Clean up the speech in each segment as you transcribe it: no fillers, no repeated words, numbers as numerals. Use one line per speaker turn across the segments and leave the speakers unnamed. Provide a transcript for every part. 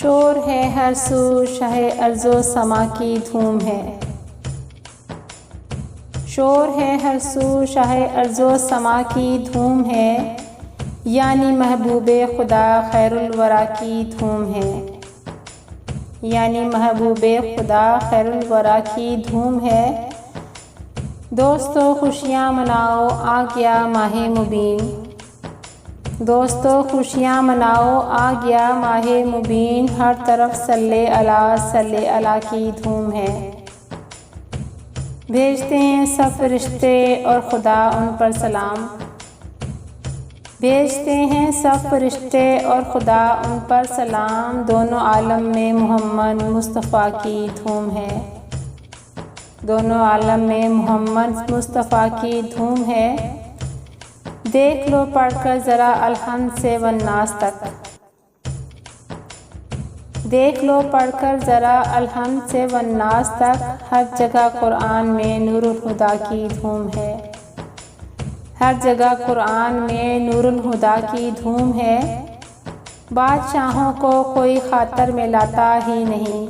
شور ہے ہر سو شاہ ارض و سما کی دھوم ہے، شور ہے ہر سو شاہ ارض و سما کی دھوم ہے، یعنی محبوب خدا خیر الورا کی دھوم ہے، یعنی محبوب خدا خیر الورا کی دھوم ہے۔ دوستو خوشیاں مناؤ آ گیا ماہ مبین، دوستو خوشیاں مناؤ آ گیا ماہ مبین، ہر طرف صلی علی کی دھوم ہے۔ بھیجتے ہیں سب فرشتے اور خدا ان پر سلام، بھیجتے ہیں سب فرشتے اور خدا ان پر سلام، دونوں عالم میں محمد مصطفیٰ کی دھوم ہے، دونوں عالم میں محمد مصطفیٰ کی دھوم ہے۔ دیکھ لو پڑھ کر ذرا الحمد سے والناس تک، دیکھ لو پڑھ کر ذرا الحمد سے والناس تک، ہر جگہ قرآن میں نور الہدا کی دھوم ہے، ہر جگہ قرآن میں نور الہدا کی دھوم ہے۔ بادشاہوں کو کوئی خاطر میں لاتا ہی نہیں،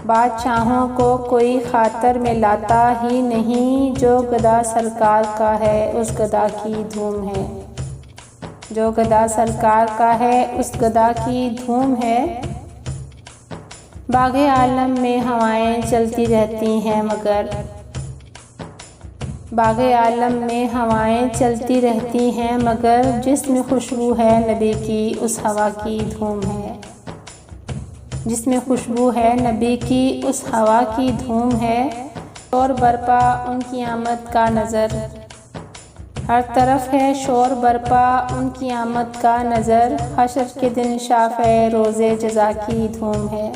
بادشاہوں کو کوئی خاطر میں لاتا ہی نہیں، جو گدا سرکار کا ہے اس گدا کی دھوم ہے، جو گدا سرکار کا ہے اس گدا کی دھوم ہے۔ باغ عالم میں ہوائیں چلتی رہتی ہیں مگر، باغ عالم میں ہوائیں چلتی رہتی ہیں مگر، جس میں خوشبو ہے نبی کی اس ہوا کی دھوم ہے، جس میں خوشبو ہے نبی کی اس ہوا کی دھوم ہے۔ شور برپا ان کی آمد کا نظر، ہر طرف ہے شور برپا ان کی آمد کا نظر، حشر کے دن شافع روز جزا کی دھوم ہے،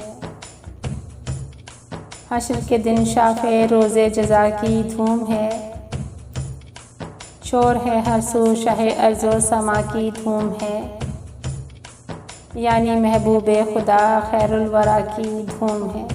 حشر کے دن شافع روز جزا کی دھوم ہے۔ شور ہے ہر سو شاہ ارض و سما کی دھوم ہے، یعنی محبوب خدا خیر الورا کی دھوم ہے۔